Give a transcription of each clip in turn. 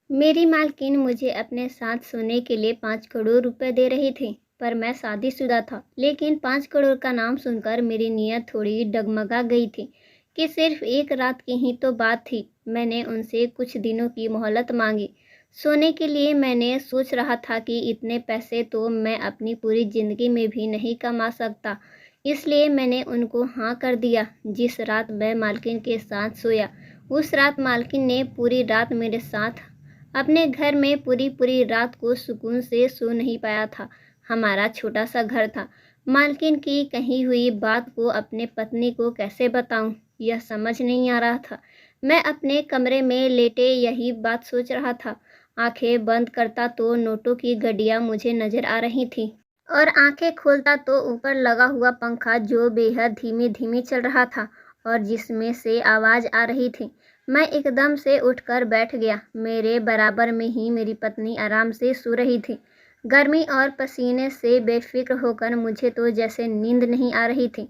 मेरी मालकिन मुझे अपने साथ सोने के लिए 5 करोड़ रुपए दे रही थी, पर मैं शादीशुदा था। लेकिन 5 करोड़ का नाम सुनकर मेरी नीयत थोड़ी डगमगा गई थी कि सिर्फ एक रात की ही तो बात थी। मैंने उनसे कुछ दिनों की मोहलत मांगी। सोने के लिए मैंने सोच रहा था कि इतने पैसे तो मैं अपनी पूरी ज़िंदगी में भी नहीं कमा सकता। इसलिए मैंने उनको हाँ कर दिया। जिस रात मैं मालकिन के साथ सोया, उस रात मालकिन ने पूरी रात मेरे साथ अपने घर में पूरी पूरी रात को सुकून से सो नहीं पाया था। हमारा छोटा सा घर था। मालकिन की कही हुई बात को अपने पत्नी को कैसे बताऊं, यह समझ नहीं आ रहा था। मैं अपने कमरे में लेटे यही बात सोच रहा था। आंखें बंद करता तो नोटों की गड्डियां मुझे नजर आ रही थी, और आंखें खोलता तो ऊपर लगा हुआ पंखा जो बेहद धीमी धीमी चल रहा था और जिसमें से आवाज़ आ रही थी। मैं एकदम से उठकर बैठ गया। मेरे बराबर में ही मेरी पत्नी आराम से सो रही थी। गर्मी और पसीने से बेफिक्र होकर मुझे तो जैसे नींद नहीं आ रही थी।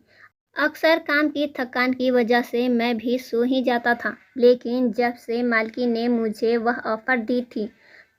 अक्सर काम की थकान की वजह से मैं भी सो ही जाता था, लेकिन जब से मालकी ने मुझे वह ऑफ़र दी थी,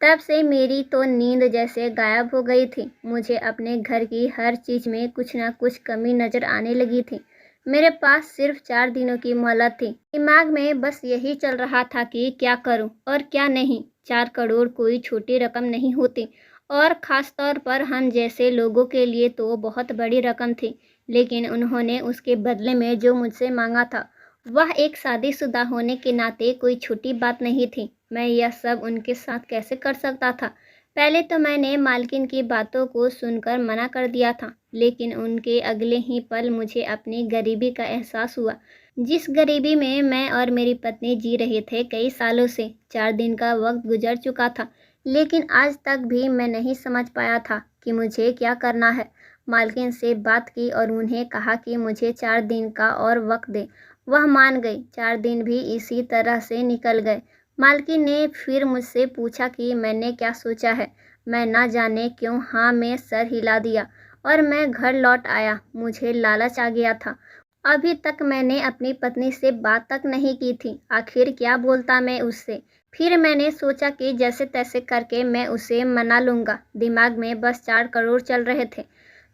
तब से मेरी तो नींद जैसे गायब हो गई थी। मुझे अपने घर की हर चीज़ में कुछ ना कुछ कमी नज़र आने लगी थी। मेरे पास सिर्फ 4 दिनों की मोहलत थी। दिमाग में बस यही चल रहा था कि क्या करूं और क्या नहीं। 4 करोड़ कोई छोटी रकम नहीं होती, और ख़ास तौर पर हम जैसे लोगों के लिए तो बहुत बड़ी रकम थी। लेकिन उन्होंने उसके बदले में जो मुझसे मांगा था, वह एक शादीशुदा होने के नाते कोई छोटी बात नहीं थी। मैं यह सब उनके साथ कैसे कर सकता था? पहले तो मैंने मालकिन की बातों को सुनकर मना कर दिया था, लेकिन उनके अगले ही पल मुझे अपनी गरीबी का एहसास हुआ। जिस गरीबी में मैं और मेरी पत्नी जी रहे थे कई सालों से। 4 दिन का वक्त गुजर चुका था, लेकिन आज तक भी मैं नहीं समझ पाया था कि मुझे क्या करना है। मालकिन से बात की और उन्हें कहा कि मुझे 4 दिन का और वक्त दें। वह मान गई। 4 दिन भी इसी तरह से निकल गए। मालकिन ने फिर मुझसे पूछा कि मैंने क्या सोचा है। मैं ना जाने क्यों हाँ में सर हिला दिया और मैं घर लौट आया। मुझे लालच आ गया था। अभी तक मैंने अपनी पत्नी से बात तक नहीं की थी। आखिर क्या बोलता मैं उससे। फिर मैंने सोचा कि जैसे तैसे करके मैं उसे मना लूँगा। दिमाग में बस 4 करोड़ चल रहे थे।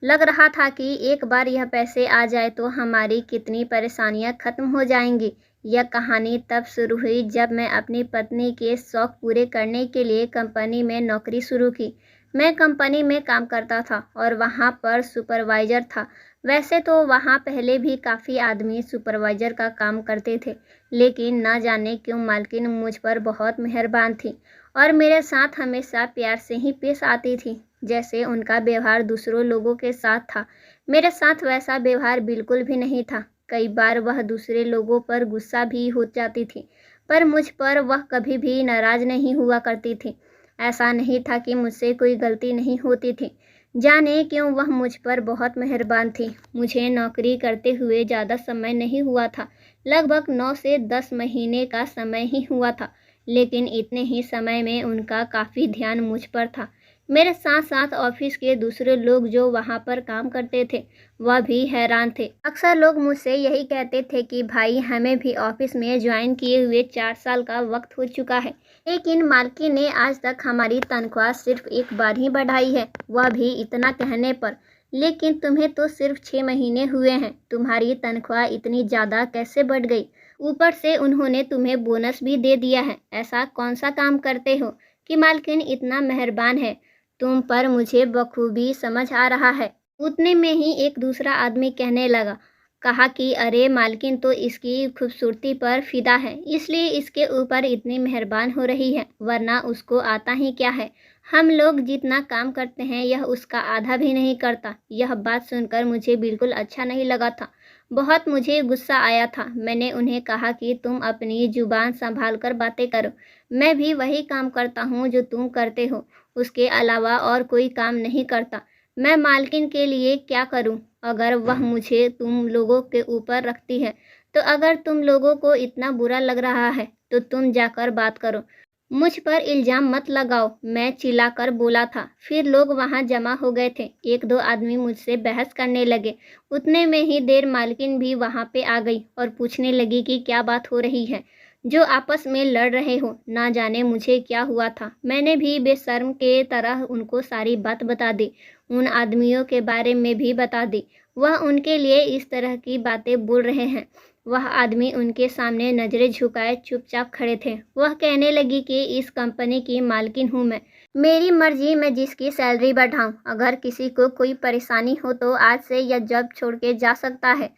लग रहा था कि एक बार यह पैसे आ जाए तो हमारी कितनी परेशानियां खत्म हो जाएंगी। यह कहानी तब शुरू हुई जब मैं अपनी पत्नी के शौक पूरे करने के लिए कंपनी में नौकरी शुरू की। मैं कंपनी में काम करता था और वहां पर सुपरवाइज़र था। वैसे तो वहां पहले भी काफ़ी आदमी सुपरवाइज़र का काम करते थे, लेकिन ना जाने क्यों मालकिन मुझ पर बहुत मेहरबान थी और मेरे साथ हमेशा प्यार से ही पेश आती थी, जैसे उनका व्यवहार दूसरों लोगों के साथ था। मेरे साथ वैसा व्यवहार बिल्कुल भी नहीं था। कई बार वह दूसरे लोगों पर गुस्सा भी हो जाती थी, पर मुझ पर वह कभी भी नाराज़ नहीं हुआ करती थी। ऐसा नहीं था कि मुझसे कोई गलती नहीं होती थी। जाने क्यों वह मुझ पर बहुत मेहरबान थी। मुझे नौकरी करते हुए ज़्यादा समय नहीं हुआ था, लगभग 9 से 10 महीने का समय ही हुआ था, लेकिन इतने ही समय में उनका काफ़ी ध्यान मुझ पर था। मेरे साथ साथ ऑफिस के दूसरे लोग जो वहाँ पर काम करते थे, वह भी हैरान थे। अक्सर लोग मुझसे यही कहते थे कि भाई हमें भी ऑफिस में ज्वाइन किए हुए 4 साल का वक्त हो चुका है, लेकिन मालकिन ने आज तक हमारी तनख्वाह सिर्फ एक बार ही बढ़ाई है, वह भी इतना कहने पर। लेकिन तुम्हें तो सिर्फ 6 महीने हुए हैं, तुम्हारी तनख्वाह इतनी ज़्यादा कैसे बढ़ गई? ऊपर से उन्होंने तुम्हें बोनस भी दे दिया है। ऐसा कौन सा काम करते हो कि मालकिन इतना मेहरबान है तुम पर? मुझे बखूबी समझ आ रहा है। उतने में ही एक दूसरा आदमी कहने लगा, कहा कि अरे मालकिन तो इसकी खूबसूरती पर फिदा है, इसलिए इसके ऊपर इतनी मेहरबान हो रही है, वरना उसको आता ही क्या है। हम लोग जितना काम करते हैं यह उसका आधा भी नहीं करता। यह बात सुनकर मुझे बिल्कुल अच्छा नहीं लगा था। बहुत मुझे गुस्सा आया था। मैंने उन्हें कहा कि तुम अपनी जुबान संभाल कर बातें करो। मैं भी वही काम करता हूँ जो तुम करते हो, उसके अलावा और कोई काम नहीं करता। मैं मालकिन के लिए क्या करूं? अगर वह मुझे तुम लोगों के ऊपर रखती है, तो अगर तुम लोगों को इतना बुरा लग रहा है तो तुम जाकर बात करो, मुझ पर इल्ज़ाम मत लगाओ, मैं चिल्लाकर बोला था। फिर लोग वहां जमा हो गए थे। एक दो आदमी मुझसे बहस करने लगे। उतने में ही देर मालकिन भी वहां पे आ गई और पूछने लगी कि क्या बात हो रही है। जो आपस में लड़ रहे हो। ना जाने मुझे क्या हुआ था, मैंने भी बेशर्म के तरह उनको सारी बात बता दी, उन आदमियों के बारे में भी बता दी। वह उनके लिए इस तरह की बातें बोल रहे हैं। वह आदमी उनके सामने नजरें झुकाए चुपचाप खड़े थे। वह कहने लगी कि इस कंपनी की मालकिन हूँ मैं, मेरी मर्जी मैं जिसकी सैलरी बढ़ाऊं। अगर किसी को कोई परेशानी हो तो आज से यह जॉब छोड़ के जा सकता है।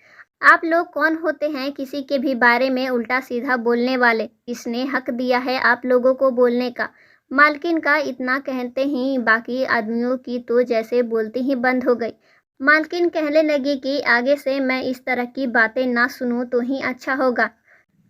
आप लोग कौन होते हैं किसी के भी बारे में उल्टा सीधा बोलने वाले? किसने हक दिया है आप लोगों को बोलने का? मालकिन का इतना कहते ही बाकी आदमियों की तो जैसे बोलती ही बंद हो गई। मालकिन कहने लगी कि आगे से मैं इस तरह की बातें ना सुनूं तो ही अच्छा होगा।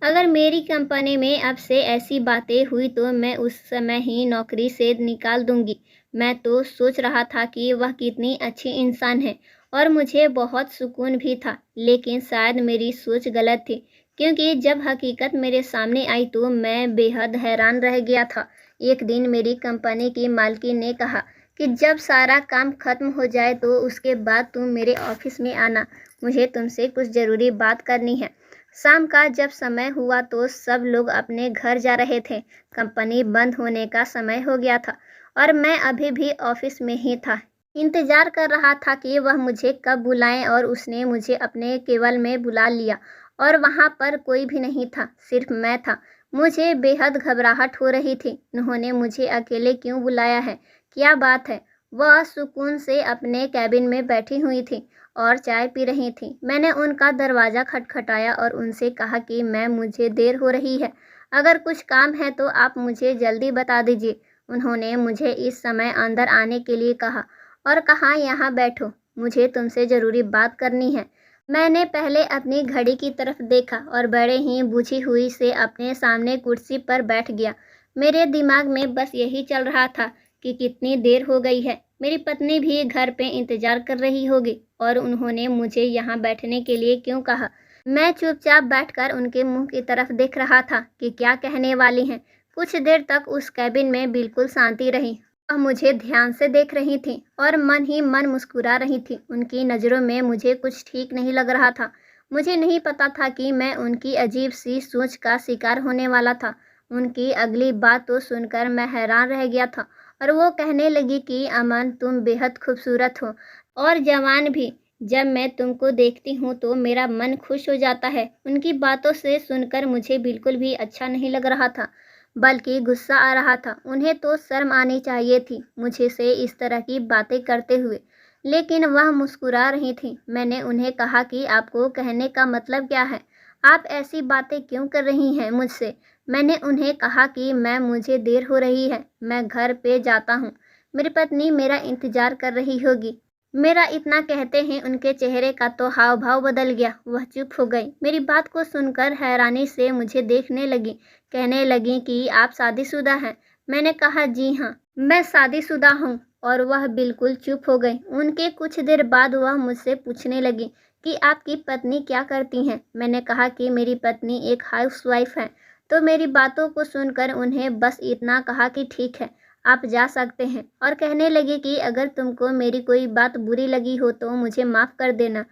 अगर मेरी कंपनी में अब से ऐसी बातें हुई तो मैं उस समय ही नौकरी से निकाल दूंगी। मैं तो सोच रहा था कि वह कितनी अच्छी इंसान है और मुझे बहुत सुकून भी था, लेकिन शायद मेरी सोच गलत थी, क्योंकि जब हकीकत मेरे सामने आई तो मैं बेहद हैरान रह गया था। एक दिन मेरी कंपनी की मालकिन ने कहा कि जब सारा काम खत्म हो जाए तो उसके बाद तुम मेरे ऑफिस में आना, मुझे तुमसे कुछ ज़रूरी बात करनी है। शाम का जब समय हुआ तो सब लोग अपने घर जा रहे थे। कंपनी बंद होने का समय हो गया था और मैं अभी भी ऑफिस में ही था। इंतजार कर रहा था कि वह मुझे कब बुलाएं और उसने मुझे अपने केबिन में बुला लिया और वहां पर कोई भी नहीं था, सिर्फ मैं था। मुझे बेहद घबराहट हो रही थी। उन्होंने मुझे अकेले क्यों बुलाया है? क्या बात है? वह सुकून से अपने कैबिन में बैठी हुई थी और चाय पी रही थी। मैंने उनका दरवाज़ा खटखटाया और उनसे कहा कि मुझे देर हो रही है, अगर कुछ काम है तो आप मुझे जल्दी बता दीजिए। उन्होंने मुझे इस समय अंदर आने के लिए कहा और कहा यहाँ बैठो, मुझे तुमसे ज़रूरी बात करनी है। मैंने पहले अपनी घड़ी की तरफ देखा और बड़े ही बुझी हुई से अपने सामने कुर्सी पर बैठ गया। मेरे दिमाग में बस यही चल रहा था कि कितनी देर हो गई है, मेरी पत्नी भी घर पे इंतज़ार कर रही होगी और उन्होंने मुझे यहाँ बैठने के लिए क्यों कहा। मैं चुपचाप बैठकर उनके मुंह की तरफ देख रहा था कि क्या कहने वाली हैं। कुछ देर तक उस कैबिन में बिल्कुल शांति रही। वह मुझे ध्यान से देख रही थी और मन ही मन मुस्कुरा रही थी। उनकी नज़रों में मुझे कुछ ठीक नहीं लग रहा था। मुझे नहीं पता था कि मैं उनकी अजीब सी सोच का शिकार होने वाला था। उनकी अगली बात तो सुनकर मैं हैरान रह गया था और वो कहने लगी कि अमन, तुम बेहद खूबसूरत हो और जवान भी। जब मैं तुमको देखती हूँ तो मेरा मन खुश हो जाता है। उनकी बातों से सुनकर मुझे बिल्कुल भी अच्छा नहीं लग रहा था, बल्कि गुस्सा आ रहा था। उन्हें तो शर्म आनी चाहिए थी मुझे से इस तरह की बातें करते हुए, लेकिन वह मुस्कुरा रही थी। मैंने उन्हें कहा कि आपको कहने का मतलब क्या है? आप ऐसी बातें क्यों कर रही हैं मुझसे? मैंने उन्हें कहा कि मुझे देर हो रही है, मैं घर पे जाता हूँ, मेरी पत्नी मेरा इंतज़ार कर रही होगी। मेरा इतना कहते ही उनके चेहरे का तो हाव भाव बदल गया। वह चुप हो गई। मेरी बात को सुनकर हैरानी से मुझे देखने लगी। कहने लगी कि आप शादीशुदा हैं? मैंने कहा जी हाँ, मैं शादीशुदा हूँ। और वह बिल्कुल चुप हो गई। उनके कुछ देर बाद वह मुझसे पूछने लगी कि आपकी पत्नी क्या करती हैं? मैंने कहा कि मेरी पत्नी एक हाउसवाइफ है। तो मेरी बातों को सुनकर उन्हें बस इतना कहा कि ठीक है, आप जा सकते हैं, और कहने लगी कि अगर तुमको मेरी कोई बात बुरी लगी हो तो मुझे माफ़ कर देना।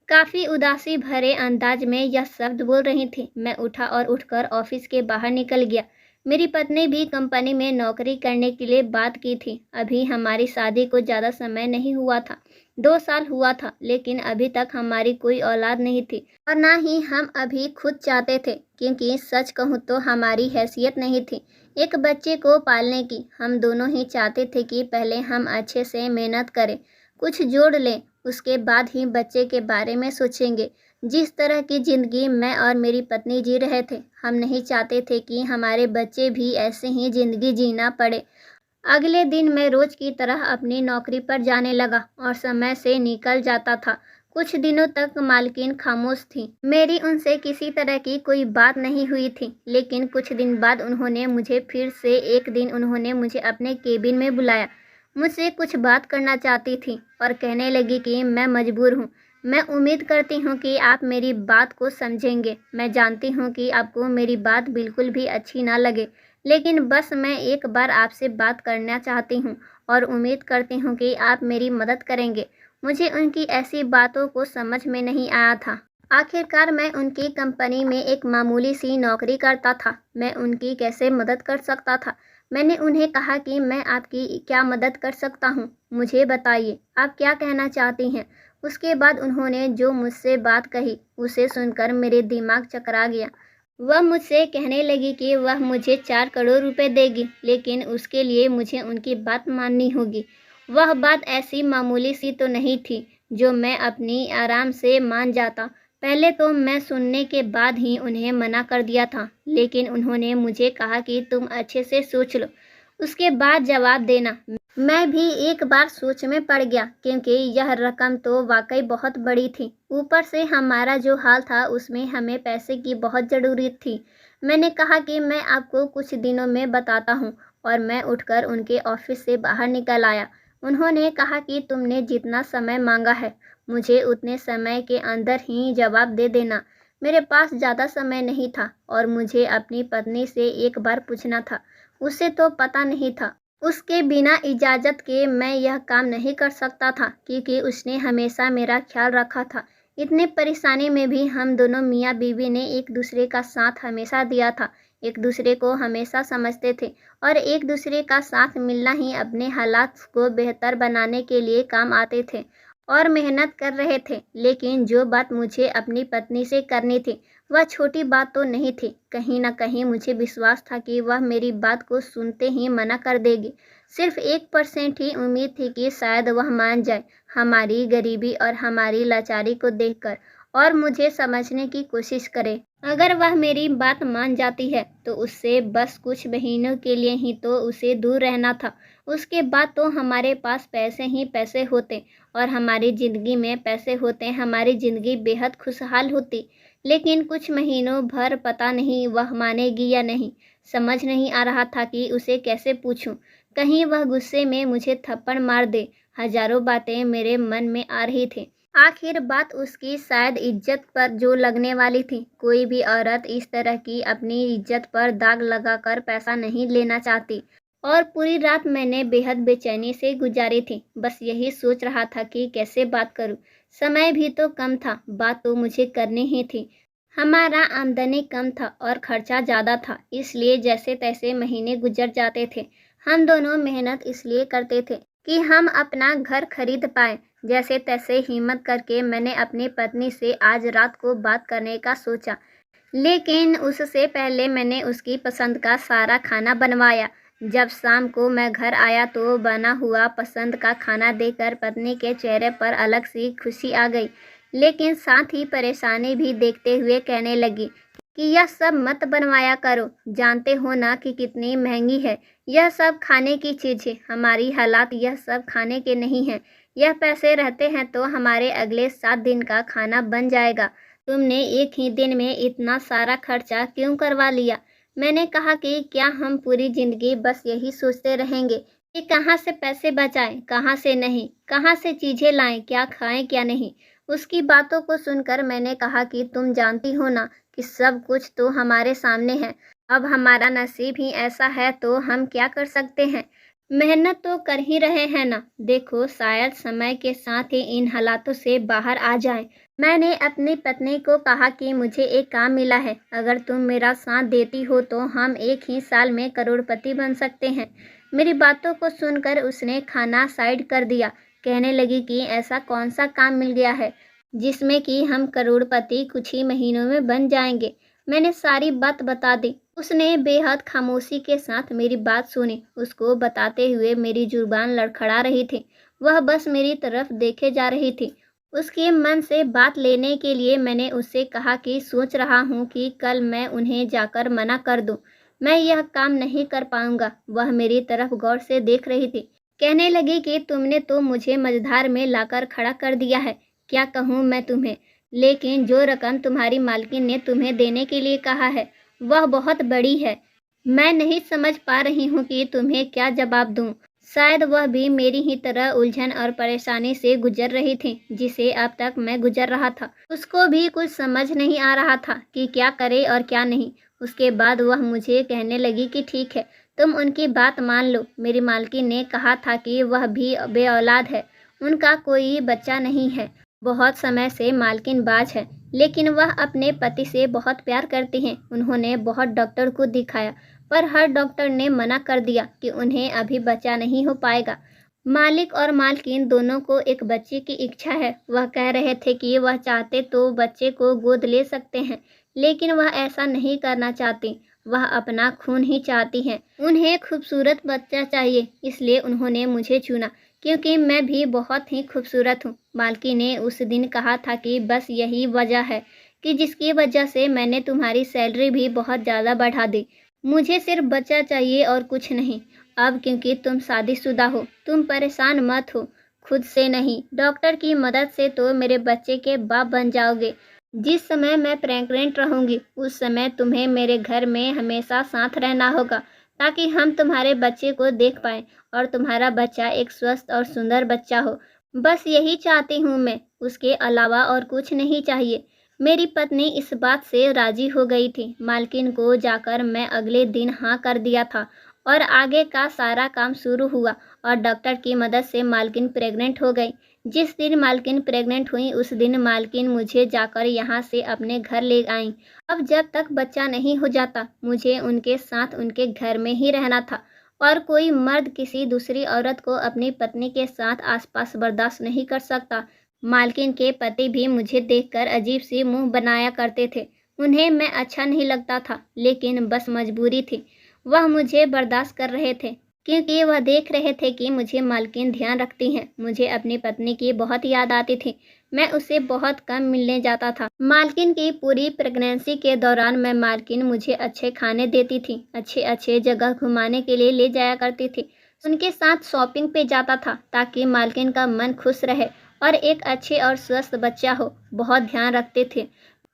काफ़ी उदासी भरे अंदाज में यह शब्द बोल रही थी। मैं उठा और उठकर ऑफिस के बाहर निकल गया। मेरी पत्नी भी कंपनी में नौकरी करने के लिए बात की थी। अभी हमारी शादी को ज़्यादा समय नहीं हुआ था, 2 साल हुआ था, लेकिन अभी तक हमारी कोई औलाद नहीं थी और ना ही हम अभी खुद चाहते थे, क्योंकि सच कहूँ तो हमारी हैसियत नहीं थी एक बच्चे को पालने की। हम दोनों ही चाहते थे कि पहले हम अच्छे से मेहनत करें, कुछ जोड़ लें, उसके बाद ही बच्चे के बारे में सोचेंगे। जिस तरह की ज़िंदगी मैं और मेरी पत्नी जी रहे थे, हम नहीं चाहते थे कि हमारे बच्चे भी ऐसे ही ज़िंदगी जीना पड़े। अगले दिन मैं रोज़ की तरह अपनी नौकरी पर जाने लगा और समय से निकल जाता था। कुछ दिनों तक मालकिन खामोश थी। मेरी उनसे किसी तरह की कोई बात नहीं हुई थी, लेकिन कुछ दिन बाद उन्होंने मुझे फिर से एक दिन उन्होंने मुझे अपने केबिन में बुलाया। मुझसे कुछ बात करना चाहती थी और कहने लगी कि मैं मजबूर हूँ। मैं उम्मीद करती हूँ कि आप मेरी बात को समझेंगे। मैं जानती हूँ कि आपको मेरी बात बिल्कुल भी अच्छी ना लगे, लेकिन बस मैं एक बार आपसे बात करना चाहती हूँ और उम्मीद करती हूँ कि आप मेरी मदद करेंगे। मुझे उनकी ऐसी बातों को समझ में नहीं आया था। आखिरकार मैं उनकी कंपनी में एक मामूली सी नौकरी करता था। मैं उनकी कैसे मदद कर सकता था? मैंने उन्हें कहा कि मैं आपकी क्या मदद कर सकता हूँ? मुझे बताइए, आप क्या कहना चाहती हैं? उसके बाद उन्होंने जो मुझसे बात कही, उसे सुनकर मेरे दिमाग चकरा गया। वह मुझसे कहने लगी कि वह मुझे 4 करोड़ रुपए देगी, लेकिन उसके लिए मुझे उनकी बात माननी होगी। वह बात ऐसी मामूली सी तो नहीं थी, जो मैं अपनी आराम से मान जाता। पहले तो मैं सुनने के बाद ही उन्हें मना कर दिया था, लेकिन उन्होंने मुझे कहा कि तुम अच्छे से सोच लो, उसके बाद जवाब देना। मैं भी एक बार सोच में पड़ गया, क्योंकि यह रकम तो वाकई बहुत बड़ी थी। ऊपर से हमारा जो हाल था, उसमें हमें पैसे की बहुत ज़रूरत थी। मैंने कहा कि मैं आपको कुछ दिनों में बताता हूँ, और मैं उठकर उनके ऑफिस से बाहर निकल आया। उन्होंने कहा कि तुमने जितना समय मांगा है, मुझे उतने समय के अंदर ही जवाब दे देना। मेरे पास ज़्यादा समय नहीं था, और मुझे अपनी पत्नी से एक बार पूछना था। उसे तो पता नहीं था। उसके बिना इजाज़त के मैं यह काम नहीं कर सकता था, क्योंकि उसने हमेशा मेरा ख्याल रखा था। इतनी परेशानी में भी हम दोनों मियाँ बीवी ने एक दूसरे का साथ हमेशा दिया था। एक दूसरे को हमेशा समझते थे, और एक दूसरे का साथ मिलना ही अपने हालात को बेहतर बनाने के लिए काम आते थे, और मेहनत कर रहे थे। लेकिन जो बात मुझे अपनी पत्नी से करनी थी, वह छोटी बात तो नहीं थी। कहीं न कहीं मुझे विश्वास था कि वह मेरी बात को सुनते ही मना कर देगी। सिर्फ 1% ही उम्मीद थी कि शायद वह मान जाए, हमारी गरीबी और हमारी लाचारी को देखकर, और मुझे समझने की कोशिश करे। अगर वह मेरी बात मान जाती है, तो उससे बस कुछ महीनों के लिए ही तो उसे दूर रहना था। उसके बाद तो हमारे पास पैसे ही पैसे होते, और हमारी ज़िंदगी में पैसे होते हमारी ज़िंदगी बेहद खुशहाल होती। लेकिन कुछ महीनों भर पता नहीं वह मानेगी या नहीं। समझ नहीं आ रहा था कि उसे कैसे पूछूं। कहीं वह गुस्से में मुझे थप्पड़ मार दे। हजारों बातें मेरे मन में आ रही थी। आखिर बात उसकी शायद इज्जत पर जो लगने वाली थी। कोई भी औरत इस तरह की अपनी इज्जत पर दाग लगाकर पैसा नहीं लेना चाहती। और पूरी रात मैंने बेहद बेचैनी से गुजारी थी। बस यही सोच रहा था कि कैसे बात करूं। समय भी तो कम था, बात तो मुझे करनी ही थी। हमारा आमदनी कम था और खर्चा ज़्यादा था, इसलिए जैसे तैसे महीने गुजर जाते थे। हम दोनों मेहनत इसलिए करते थे कि हम अपना घर खरीद पाएं। जैसे तैसे हिम्मत करके मैंने अपनी पत्नी से आज रात को बात करने का सोचा, लेकिन उससे पहले मैंने उसकी पसंद का सारा खाना बनवाया। जब शाम को मैं घर आया तो बना हुआ पसंद का खाना देखकर पत्नी के चेहरे पर अलग सी खुशी आ गई, लेकिन साथ ही परेशानी भी देखते हुए कहने लगी कि यह सब मत बनवाया करो। जानते हो ना कि कितनी महंगी है यह सब खाने की चीज़ें। हमारी हालात यह सब खाने के नहीं हैं। यह पैसे रहते हैं तो हमारे अगले 7 दिन का खाना बन जाएगा। तुमने एक ही दिन में इतना सारा खर्चा क्यों करवा लिया? मैंने कहा कि क्या हम पूरी ज़िंदगी बस यही सोचते रहेंगे कि कहाँ से पैसे बचाएं, कहाँ से नहीं, कहाँ से चीज़ें लाएं, क्या खाएं क्या नहीं। उसकी बातों को सुनकर मैंने कहा कि तुम जानती हो ना कि सब कुछ तो हमारे सामने है। अब हमारा नसीब ही ऐसा है तो हम क्या कर सकते हैं। मेहनत तो कर ही रहे हैं ना। देखो, शायद समय के साथ ही इन हालातों से बाहर आ जाएं। मैंने अपनी पत्नी को कहा कि मुझे एक काम मिला है। अगर तुम मेरा साथ देती हो तो हम एक ही साल में करोड़पति बन सकते हैं। मेरी बातों को सुनकर उसने खाना साइड कर दिया। कहने लगी कि ऐसा कौन सा काम मिल गया है जिसमें कि हम करोड़पति कुछ ही महीनों में बन जाएंगे। मैंने सारी बात बता दी। उसने बेहद खामोशी के साथ मेरी बात सुनी। उसको बताते हुए मेरी जुबान लड़खड़ा रही थी। वह बस मेरी तरफ देखे जा रही थी। उसके मन से बात लेने के लिए मैंने उससे कहा कि सोच रहा हूँ कि कल मैं उन्हें जाकर मना कर दूँ। मैं यह काम नहीं कर पाऊँगा। वह मेरी तरफ गौर से देख रही थी। कहने लगी कि तुमने तो मुझे मझधार में लाकर खड़ा कर दिया है। क्या कहूँ मैं तुम्हें। लेकिन जो रकम तुम्हारी मालकिन ने तुम्हें देने के लिए कहा है, वह बहुत बड़ी है। मैं नहीं समझ पा रही हूँ कि तुम्हें क्या जवाब दूँ। शायद वह भी मेरी ही तरह उलझन और परेशानी से गुजर रही थी, जिसे अब तक मैं गुजर रहा था। उसको भी कुछ समझ नहीं आ रहा था कि क्या करे और क्या नहीं। उसके बाद वह मुझे कहने लगी कि ठीक है, तुम उनकी बात मान लो। मेरी मालकिन ने कहा था कि वह भी बे औलाद है, उनका कोई बच्चा नहीं है। बहुत समय से मालकिन बाज है, लेकिन वह अपने पति से बहुत प्यार करती हैं। उन्होंने बहुत डॉक्टर को दिखाया, पर हर डॉक्टर ने मना कर दिया कि उन्हें अभी बच्चा नहीं हो पाएगा। मालिक और मालकिन दोनों को एक बच्चे की इच्छा है। वह कह रहे थे कि वह चाहते तो बच्चे को गोद ले सकते हैं, लेकिन वह ऐसा नहीं करना चाहती। वह अपना खून ही चाहती हैं। उन्हें खूबसूरत बच्चा चाहिए, इसलिए उन्होंने मुझे चुना, क्योंकि मैं भी बहुत ही खूबसूरत हूँ। मालकिन ने उस दिन कहा था कि बस यही वजह है कि जिसकी वजह से मैंने तुम्हारी सैलरी भी बहुत ज़्यादा बढ़ा दी। मुझे सिर्फ बच्चा चाहिए और कुछ नहीं। अब क्योंकि तुम शादीशुदा हो, तुम परेशान मत हो, खुद से नहीं, डॉक्टर की मदद से तो मेरे बच्चे के बाप बन जाओगे। जिस समय मैं प्रेग्नेंट रहूंगी, उस समय तुम्हें मेरे घर में हमेशा साथ रहना होगा, ताकि हम तुम्हारे बच्चे को देख पाएं और तुम्हारा बच्चा एक स्वस्थ और सुंदर बच्चा हो। बस यही चाहती हूँ मैं, उसके अलावा और कुछ नहीं चाहिए। मेरी पत्नी इस बात से राजी हो गई थी। मालकिन को जाकर मैं अगले दिन हाँ कर दिया था और आगे का सारा काम शुरू हुआ और डॉक्टर की मदद से मालकिन प्रेग्नेंट हो गई। जिस दिन मालकिन प्रेग्नेंट हुई, उस दिन मालकिन मुझे जाकर यहाँ से अपने घर ले आई। अब जब तक बच्चा नहीं हो जाता, मुझे उनके साथ उनके घर में ही रहना था और कोई मर्द किसी दूसरी औरत को अपनी पत्नी के साथ आसपास बर्दाश्त नहीं कर सकता। मालकिन के पति भी मुझे देखकर अजीब सी मुंह बनाया करते थे। उन्हें मैं अच्छा नहीं लगता था, लेकिन बस मजबूरी थी। वह मुझे बर्दाश्त कर रहे थे, क्योंकि वह देख रहे थे कि मुझे मालकिन ध्यान रखती हैं। मुझे अपनी पत्नी की बहुत याद आती थी। मैं उससे बहुत कम मिलने जाता था। मालकिन की पूरी प्रेगनेंसी के दौरान मैं मालकिन मुझे अच्छे खाने देती थी, अच्छे अच्छे जगह घुमाने के लिए ले जाया करती थी। उनके साथ शॉपिंग पे जाता था ताकि मालकिन का मन खुश रहे और एक अच्छे और स्वस्थ बच्चा हो। बहुत ध्यान रखते थे।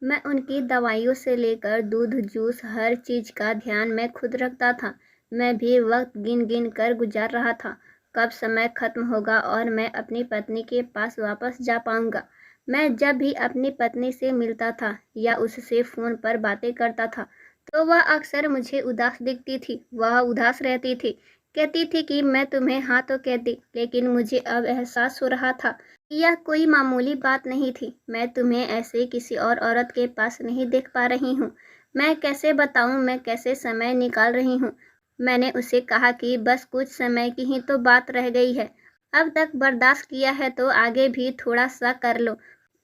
मैं उनकी दवाइयों से लेकर दूध, जूस, हर चीज़ का ध्यान मैं खुद रखता था। मैं भी वक्त गिन गिन कर गुजार रहा था, कब समय खत्म होगा और मैं अपनी पत्नी के पास वापस जा पाऊंगा। मैं जब भी अपनी पत्नी से मिलता था या उससे फ़ोन पर बातें करता था, तो वह अक्सर मुझे उदास दिखती थी। वह उदास रहती थी, कहती थी कि मैं तुम्हें हाँ तो कहती, लेकिन मुझे अब एहसास हो रहा था कि यह कोई मामूली बात नहीं थी। मैं तुम्हें ऐसे किसी और औरत के पास नहीं देख पा रही हूँ। मैं कैसे बताऊँ मैं कैसे समय निकाल रही हूँ। मैंने उसे कहा कि बस कुछ समय की ही तो बात रह गई है। अब तक बर्दाश्त किया है तो आगे भी थोड़ा सा कर लो।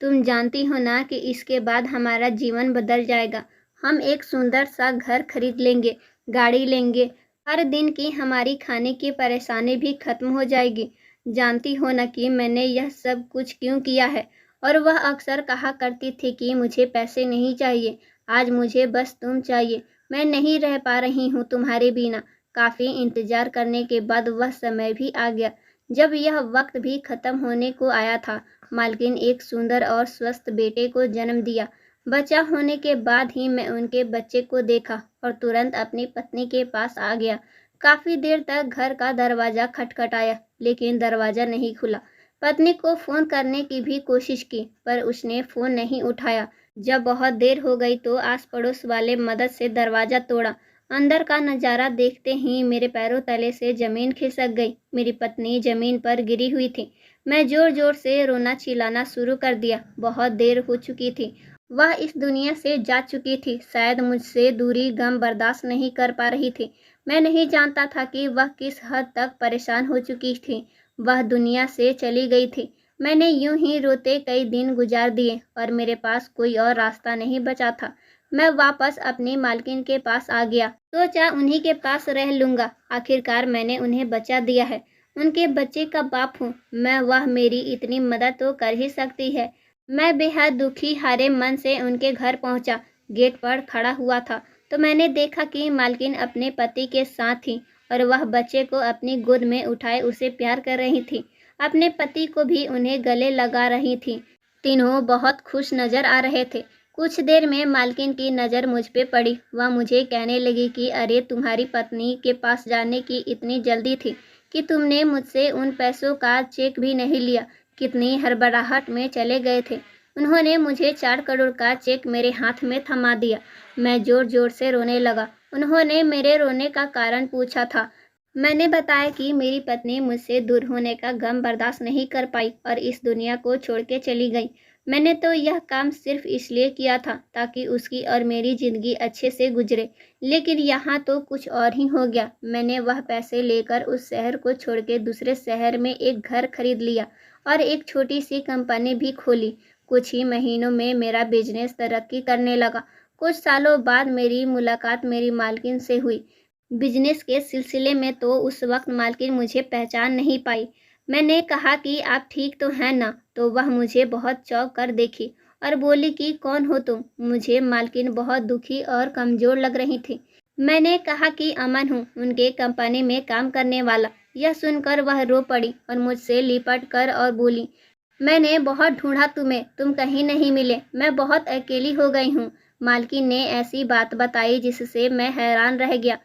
तुम जानती हो ना कि इसके बाद हमारा जीवन बदल जाएगा। हम एक सुंदर सा घर खरीद लेंगे, गाड़ी लेंगे, हर दिन की हमारी खाने की परेशानी भी खत्म हो जाएगी। जानती हो ना कि मैंने यह सब कुछ क्यों किया है। और वह अक्सर कहा करती थी कि मुझे पैसे नहीं चाहिए, आज मुझे बस तुम चाहिए। मैं नहीं रह पा रही हूँ तुम्हारे बिना। काफ़ी इंतज़ार करने के बाद वह समय भी आ गया जब यह वक्त भी ख़त्म होने को आया था। मालकिन एक सुंदर और स्वस्थ बेटे को जन्म दिया। बच्चा होने के बाद ही मैं उनके बच्चे को देखा और तुरंत अपनी पत्नी के पास आ गया। काफ़ी देर तक घर का दरवाज़ा खटखटाया, लेकिन दरवाज़ा नहीं खुला। पत्नी को फ़ोन करने की भी कोशिश की, पर उसने फ़ोन नहीं उठाया। जब बहुत देर हो गई तो आस पड़ोस वाले मदद से दरवाज़ा तोड़ा। अंदर का नज़ारा देखते ही मेरे पैरों तले से ज़मीन खिसक गई। मेरी पत्नी ज़मीन पर गिरी हुई थी। मैं ज़ोर ज़ोर से रोना चिल्लाना शुरू कर दिया। बहुत देर हो चुकी थी। वह इस दुनिया से जा चुकी थी। शायद मुझसे दूरी गम बर्दाश्त नहीं कर पा रही थी। मैं नहीं जानता था कि वह किस हद तक परेशान हो चुकी थी। वह दुनिया से चली गई थी। मैंने यूं ही रोते कई दिन गुजार दिए और मेरे पास कोई और रास्ता नहीं बचा था। मैं वापस अपनी मालकिन के पास आ गया। सोचा उन्हीं के पास रह लूँगा। आखिरकार मैंने उन्हें बचा दिया है। उनके बच्चे का बाप हूँ मैं, वह मेरी इतनी मदद तो कर ही सकती है। मैं बेहद दुखी हारे मन से उनके घर पहुँचा। गेट पर खड़ा हुआ था तो मैंने देखा कि मालकिन अपने पति के साथ थी और वह बच्चे को अपनी गोद में उठाए उसे प्यार कर रही थी। अपने पति को भी उन्हें गले लगा रही थी। तीनों बहुत खुश नजर आ रहे थे। कुछ देर में मालकिन की नज़र मुझ पे पड़ी। वह मुझे कहने लगी कि अरे तुम्हारी पत्नी के पास जाने की इतनी जल्दी थी कि तुमने मुझसे उन पैसों का चेक भी नहीं लिया। कितनी हड़बड़ाहट में चले गए थे। उन्होंने मुझे 4 करोड़ का चेक मेरे हाथ में थमा दिया। मैं ज़ोर ज़ोर से रोने लगा। उन्होंने मेरे रोने का कारण पूछा था। मैंने बताया कि मेरी पत्नी मुझसे दूर होने का गम बर्दाश्त नहीं कर पाई और इस दुनिया को छोड़ के चली गई। मैंने तो यह काम सिर्फ इसलिए किया था ताकि उसकी और मेरी ज़िंदगी अच्छे से गुजरे, लेकिन यहाँ तो कुछ और ही हो गया। मैंने वह पैसे लेकर उस शहर को छोड़ के दूसरे शहर में एक घर खरीद लिया और एक छोटी सी कंपनी भी खोली। कुछ ही महीनों में मेरा बिजनेस तरक्की करने लगा। कुछ सालों बाद मेरी मुलाकात मेरी मालकिन से हुई। बिजनेस के सिलसिले में तो उस वक्त मालकिन मुझे पहचान नहीं पाई। मैंने कहा कि आप ठीक तो हैं ना? तो वह मुझे बहुत चौंक कर देखी और बोली कि कौन हो तुम? मुझे मालकिन बहुत दुखी और कमज़ोर लग रही थी। मैंने कहा कि अमन हूँ, उनके कंपनी में काम करने वाला। यह सुनकर वह रो पड़ी और मुझसे लिपट कर और बोली, मैंने बहुत ढूंढा तुम्हें, तुम कहीं नहीं मिले। मैं बहुत अकेली हो गई हूँ। मालकिन ने ऐसी बात बताई जिससे मैं हैरान रह गया।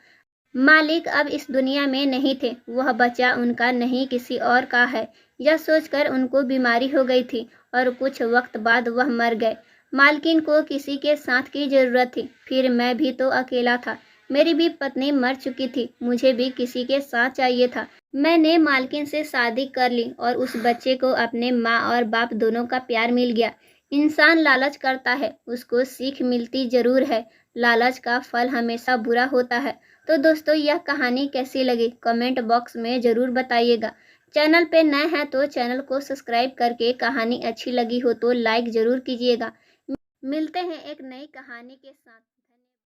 मालिक अब इस दुनिया में नहीं थे। वह बच्चा उनका नहीं किसी और का है। यह सोचकर उनको बीमारी हो गई थी और कुछ वक्त बाद वह मर गए। मालकिन को किसी के साथ की ज़रूरत थी। फिर मैं भी तो अकेला था। मेरी भी पत्नी मर चुकी थी। मुझे भी किसी के साथ चाहिए था। मैंने मालकिन से शादी कर ली और उस बच्चे को अपने माँ और बाप दोनों का प्यार मिल गया। इंसान लालच करता है, उसको सीख मिलती ज़रूर है। लालच का फल हमेशा बुरा होता है। तो दोस्तों, यह कहानी कैसी लगी कमेंट बॉक्स में ज़रूर बताइएगा। चैनल पे नए हैं तो चैनल को सब्सक्राइब करके, कहानी अच्छी लगी हो तो लाइक ज़रूर कीजिएगा। मिलते हैं एक नई कहानी के साथ।